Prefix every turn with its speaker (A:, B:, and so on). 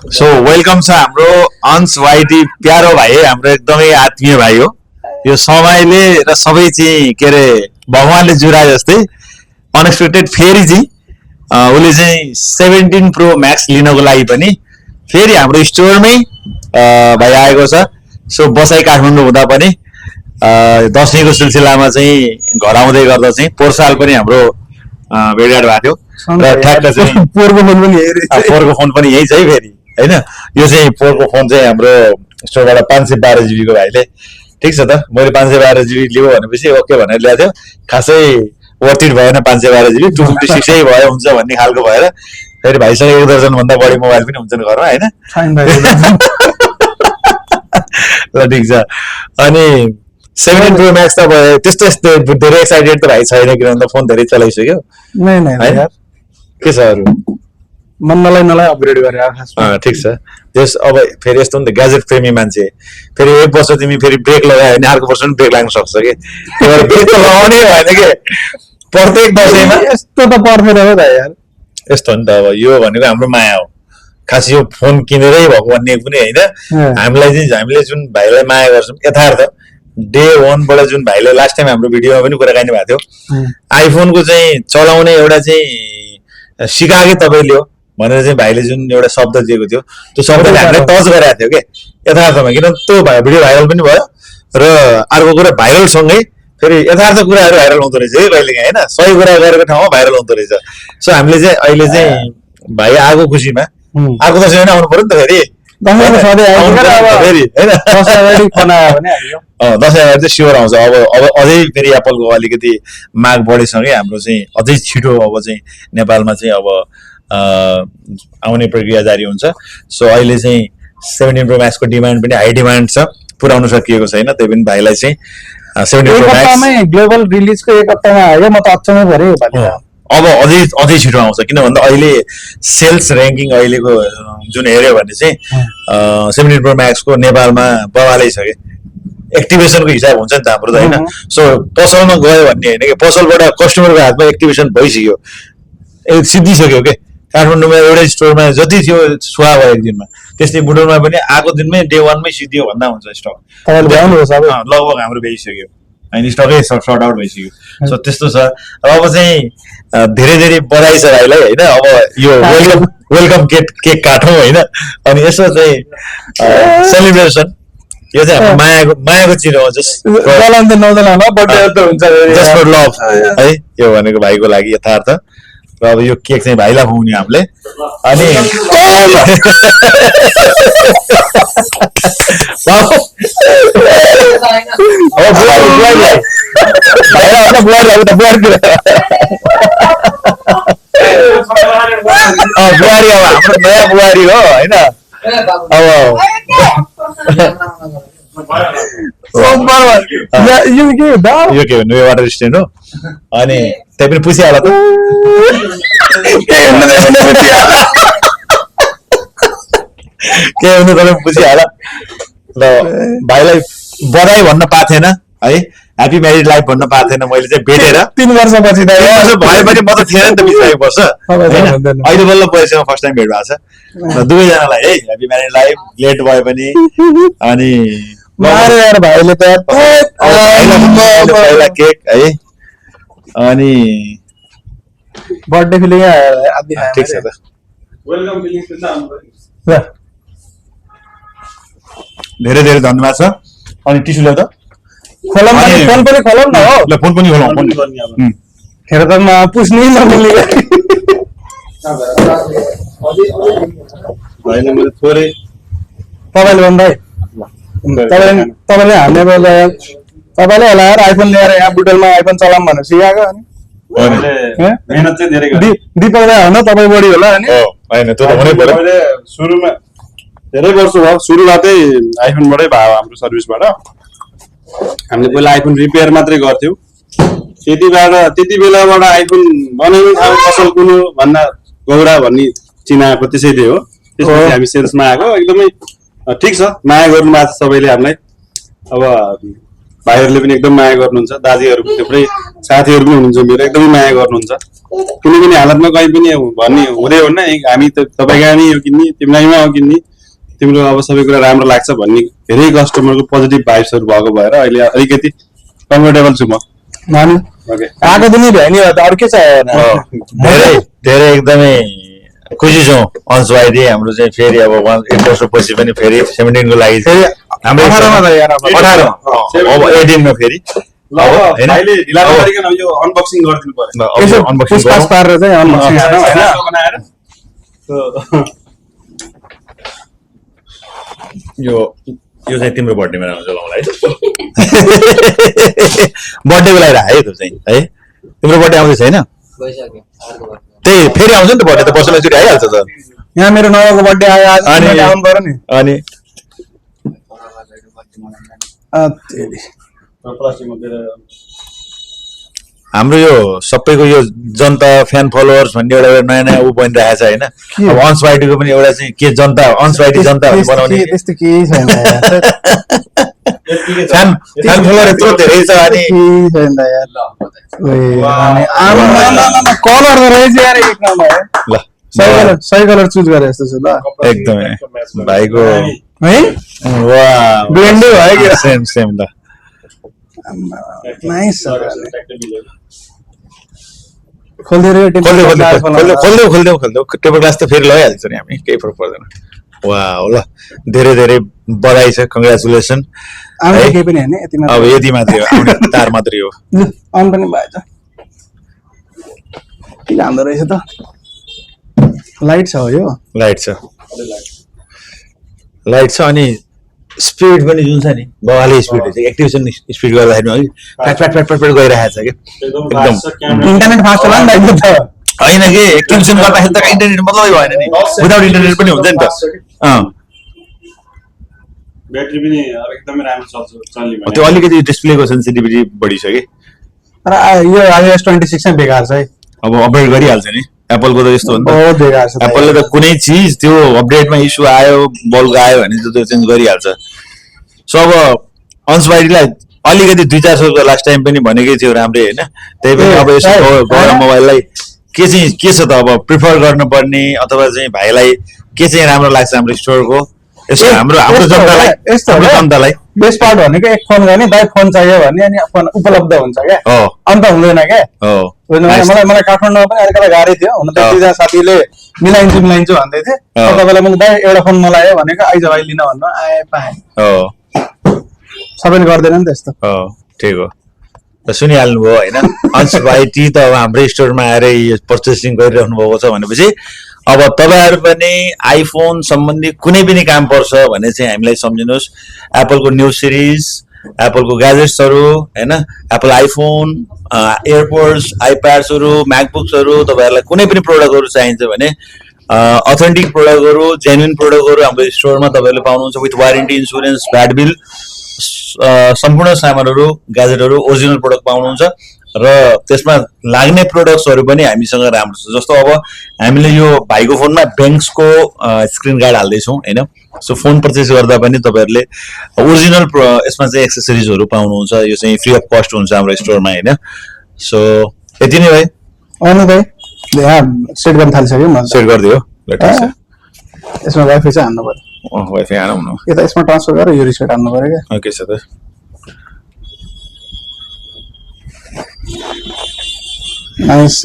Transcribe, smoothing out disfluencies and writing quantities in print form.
A: So welcome छ हाम्रो अंश वाइटी प्यारो भाइ हाम्रो एकदमै आत्मीय भाइ हो। यो समयले र सबै चाहिँ के अरे भगवानले जुरा जस्तै अनएक्सपेक्टेड फेरि चाहिँ उसले चाहिँ 17 प्रो मैक्स लिनको लागि पनि फेरि हाम्रो स्टोरमै भाइ आएको छ। सो बसाई काठमाडौँ हुँदा पनि दशैंको सिलसिलामा चाहिँ घर आउँदै गर्दा चाहिँ पोहोर साल पनि हाम्रो भेटघाट भएको थियो र ठ्याक्क चाहिँ पोहोरको फोन पनि यही छ है फेरि हैन। यो चाहिँ पोहोरको फोन चाहिँ हाम्रो स्टोरबाट 512 GB को भाइले ठिक छ त मैले 512 GB लियो भनेपछि ओके भनेर ल्याएको थियो। खासै वर्थ इट भएन 512 GB 256 भयो हुन्छ भन्ने खालको भएर फेरि भाइसँग एक दर्जन भन्दा बढी मोबाइल पनि हुन्छन् घरमा हैन। ल ठिक छ। अनि 17 प्रो मैक्स त त्यस्तो यस्तो धेरै एक्साइटेड त भाइ छैन किनभने फोन धेरै चलाइसक्यो।
B: नै यार
A: के छ अरु
B: मन नलाई अपग्रेड गरे खासमा।
A: ठिक छ। त्यस अब फेरि यस्तो नि त ग्याजेट प्रेमी मान्छे फेरि एक वर्ष तिमी फेरि ब्रेक लगायो भने अर्को वर्ष पनि ब्रेक लाग्न सक्छ के ब्रेक त लगाउनै भएन के प्रत्येक दशैंमा
B: यस्तो त पर्दैन हो त यार।
A: यस्तो नि त अब यो भनेको हाम्रो माया हो। खास यो फोन किनेरै भएको भन्ने पनि हैन। हामीले जुन भाइलाई माया गर्छौं यथार्थ डे 1 बाट जुन भाइले लास्ट टाइम हाम्रो भिडियोमा पनि कुराकानी भएको थियो आइफोनको चाहिँ चलाउने एउटा चाहिँ सिकाके तपाईले हो भनेर चाहिँ भाइले जुन एउटा शब्द दिएको थियो त्यो शब्दले हामीलाई टच गराएको थियो के यथार्थमा किन त्यो भिडियो भाइरल पनि भयो र अर्को कुरा भाइरल सँगै फेरि यथार्थ कुराहरू भाइरल हुँदो रहेछ है कहिलेकाहीँ हैन। सही कुरा गरेको ठाउँमा भाइरल हुँदो रहेछ। सो हामीले चाहिँ अहिले चाहिँ भाइ आगो खुसीमा आगो दशैं पनि आउनु पर्यो नि त फेरि दशैं अगाडि चाहिँ स्योर आउँछ। अब अझै फेरि एप्पलको अलिकति माग बढेसँगै हाम्रो चाहिँ अझै छिटो अब चाहिँ नेपालमा चाहिँ अब आउने प्रक्रिया जारी हुन्छ। सो अहिले चाहिँ 17 प्रो मैक्स को डिमान्ड पनि हाई डिमान्ड छ पुर्याउन सकिएको छैन। त्यही पनि भाइलाई चाहिँ 17 प्रो मैक्स
B: ग्लोबल रिलिजको एक हप्तामा आयो म त अचम्मै परे
A: अब अझै छिटो आउँछ किन भन्दा अहिले सेल्स र्याङ्किङ अहिलेको जुन हेर्यो भने चाहिँ 17 प्रो मैक्स को नेपालमा बवालै छ के एक्टिभेसनको हिसाब हुन्छ नि त हाम्रो त हैन। सो पसलमा गयो भन्ने हैन के पसलबाट कस्टमरको हातमा एक्टिभेसन भइसक्यो सिद्धिसक्यो के काठमाडौँमा एउटै स्टोरमा जति थियो सुहा भयो एक दिनमा त्यस्तै बुटोलमा पनि आएको दिनमै डे 1 मै सिद्धियो भन्दा हुन्छ स्टक लगभग हाम्रो भइसक्यो अनि स्टकै सर्ट आउट भइसक्यो। सो त्यस्तो छ। अब चाहिँ धेरै बधाई छ भाइलाई हैन। अब यो वेलकम केक काटौँ हैन अनि यसो चाहिँ सेलिब्रेसन यो चाहिँ हाम्रो मायाको चिनो हो जस्ट फर लभ है यो भनेको भाइको लागि यथार्थ। र अब यो केक चाहिँ भाइलाई खुवाउने हामीले अनि बुहारी अब हाम्रो नयाँ बुहारी हो होइन। यो के भन्नु यो वाटर स्ट्यान्ड हो अनि त्यही पनि पुसिहाल त के हुनु तपाईँ पुसिहाल। ल भाइलाई बधाई भन्न पाएको थिएन है ह्याप्पी म्यारिड लाइफ भन्न पाएको थिएन मैले चाहिँ भेटेर
B: 3 वर्षपछि
A: भयो भने म त थिएन नि त बिचमा एक वर्ष अहिले बल्ल पैसामा फर्स्ट टाइम भेट भएको छ दुवैजनालाई है ह्याप्पी म्यारिड लाइफ लेट भयो पनि अनि
B: भाइले त
A: पहिला केक है अनि
B: बर्थडे फिलिङ
A: ठिक छ त धेरै धन्यवाद छ। अनि टिस्यु ल्याउ त
B: फोन पनि खोलौँ न हो
A: ल फोन पनि खोलौँ
B: हेर त पुस्नै नमिल्ने
A: थोरै
B: तपाईँले भन्दा तपाईँले हान्ने बेला तपाईँले होला यार आइफोन ल्याएर यहाँ बुटलमा आइफोन चलाऊँ भनेर सिकाएको अनि
C: मेहनत चाहिँ धेरै
B: दीपक दाइ होइन तपाईँ बढी होला अनि
A: होइन त्यो त हुनै पर्यो।
C: सुरुमा धेरै वर्ष भयो सुरुवातै आइफोनबाटै भयो हाम्रो सर्भिसबाट। हामीले पहिला आइफोन रिपेयर मात्रै गर्थ्यौँ त्यति बेलाबाट आइफोन बनाउने ठाउँ पसल कुन भन्दा गौरा भन्ने चिनाएको त्यसैले हो। त्यसपछि हामी सेल्समा आएको एकदमै ठिक छ माया गर्नु भएको छ सबैले हामीलाई। अब भाइहरूले पनि एकदम माया गर्नुहुन्छ, दाजुहरू पनि थुप्रै साथीहरू पनि हुनुहुन्छ मेरो, एकदमै माया गर्नुहुन्छ। कुनै पनि हालतमा कहीँ पनि भन्ने हुँदै हो नि, हामी तपाईँ कहाँ नि यो किन्ने, तिमीलाईमा हो किन्ने, तिम्रो अब सबै कुरा राम्रो लाग्छ भन्ने धेरै कस्टमरको पोजिटिभ भाइब्सहरू भएको भएर अहिले अलिकति कम्फर्टेबल छु म। ओके,
B: आएको दिन भ्याइ नि त अरू के चाहियो
A: धेरै धेरै एकदमै खुसी छौँ अंश भाइजी हाम्रो चाहिँ फेरि अब 1 वर्षपछि पनि फेरि 17 को लागि हाम्रो
B: 18 मा त यार अब
A: 18 अब 18 मा फेरि
C: ल भाइले ढिला नगरिकन यो अनबक्सिङ गरिदिनु पर्यो।
B: यसो
A: अनबक्सिङ
B: पुसपास पारेर चाहिँ अनबक्सिङ हाल्नु हैन।
C: बनाएर
A: यो चाहिँ तिम्रो बर्थडेमा आउँछ लाउलाई बर्थडेको लागि राख है त्यो चाहिँ है तिम्रो बर्थडे आउँदैछ हैन त्यही फेरि आउँछ नि त बर्थडे त वर्षमा एकचोटि आइहाल्छ त
B: यहाँ मेरो नौको बर्थडे आयो आज
A: अनि
B: मैले आउनु पर्यो नि।
A: अनि
C: प्लास्टिकमा दिएर
A: हाम्रो यो सबैको यो जनता फ्यान फलोवर्स भन्ने एउटा नयाँ नयाँ ऊ बनिरहेको छ होइन अब अंश भाइटीको पनि एउटा चाहिँ के जनता अंश भाइटी जनता बनाउने
B: त्यस्तो केही छैन
A: फ्यान फलोवर यत्रो धेरै छ अनि
B: कलर रहेछ यार एक नम्बर
A: ल
B: सही कलर चुज गरे जस्तो छ ल
A: एकदमै भाइको
B: है
A: वाह
B: ब्लेन्डै भयो कि
A: सेम सेम ल
B: नाइस खोल्दै
A: खोल्देऊ टेबल ग्लास त फेरि लगाइहाल्छ नि हामी केही फरक पर्दैन वाह ल धेरै धेरै बधाई छ कङ्ग्रेचुलेसन
B: आउने केही पनि हैन यति
A: अब यति मात्रै हो आउने तार मात्रै हो
B: अन पनि भएछ के हान्दो रहेछ त लाइट छ हो यो
A: लाइट छ अनि स्पिड पनि जुन छ नि बवाले स्पिड हुन्छ एक्टिभेसन स्पिड गर्दाखेरि अलिक फ्याट गइरहेको छ कि एकदम
B: इन्टरनेट फास्ट होला नि त
A: होइन कि एक्टिभेसन गर्दाखेरि त इन्टरनेट मात्रै भएन नि विदाउट इन्टरनेट पनि हुन्छ नि त
C: ब्याट्री पनि अब एकदमै राम्रो चल्ने भयो।
A: त्यो अलिकति डिस्प्लेको सेन्सिटिभिटी बढी छ कि
B: तर यो iOS 26 नै बेकार छ है
A: अब अपडेट गरिहाल्छ नि एप्पलको त यस्तो हो नि
B: बहुत बेकार छ
A: त एप्पलले त कुनै चिज त्यो अपडेटमा इस्यु आयो बल्क आयो भने त्यो चेन्ज गरिहाल्छ सो अब अंश भाइटीलाई अलिकति 2-400 लास्ट टाइम पनि भनेकै थियो राम्रै होइन त्यही पनि अब यसो गएर मोबाइललाई के छ त अब प्रिफर गर्नुपर्ने अथवा चाहिँ भाइलाई के चाहिँ राम्रो लाग्छ हाम्रो स्टोरको यसो हाम्रो जनतालाई
B: बेस्ट पार्ट भनेको एक फोन गर्ने दाइ फोन चाहियो भने अनि फोन उपलब्ध हुन्छ क्या अन्त हुँदैन क्या मलाई काठमाडौँमा पनि अलिकति गाह्रै थियो हुन त दुईजना साथीले मिलाइन्छु भन्दै थिए तपाईँलाई मैले दाइ एउटा फोन मलाई आयो भनेको आइज भाइ लिन भन्नु आए पाएँ सबैले गर्दैन नि त्यस्तो
A: ठिक हो त सुनिहाल्नुभयो होइन अंश भाइटी त अब हाम्रै स्टोरमा आएर पर्चेसिङ गरिराख्नु भएको छ भनेपछि अब तपाईँहरू पनि आइफोन सम्बन्धी कुनै पनि काम पर्छ भने चाहिँ हामीलाई सम्झिनुहोस् एप्पलको न्यू सिरिज एप्पलको ग्याजेट्सहरू होइन एप्पल आइफोन एयरपोड्स आइप्याड्सहरू म्याकबुक्सहरू तपाईँहरूलाई कुनै पनि प्रोडक्टहरू चाहिन्छ भने अथेन्टिक प्रोडक्टहरू जेन्युन प्रोडक्टहरू हाम्रो स्टोरमा तपाईँहरूले पाउनुहुन्छ with warranty insurance VAT bill सम्पूर्ण सामानहरू ग्याजेटहरू ओरिजिनल प्रोडक्ट पाउनुहुन्छ र त्यसमा लाग्ने प्रोडक्ट्सहरू पनि हामीसँग राम्रो छ जस्तो अब हामीले यो भाइको फोनमा ब्याङ्क्सको स्क्रिन गार्ड हाल्दैछौँ होइन सो फोन पर्चेस गर्दा पनि तपाईँहरूले ओरिजिनल यसमा चाहिँ एक्सेसरिजहरू पाउनुहुन्छ यो चाहिँ फ्री अफ कस्ट हुन्छ हाम्रो स्टोरमा होइन सो यति नै भाइ
B: आउनु भाइ सेट गर्न थालिसक्यो म
A: सेट गरिदियो ल ठिक छ
B: यसमा वाइफाई चाहिँ हान्नु पर्यो
A: वाइफाई हानौँ न
B: यता यसमा ट्रान्सफर गरेर यो रिसेट हान्नु पर्यो क्या
A: के छ त
B: नाइस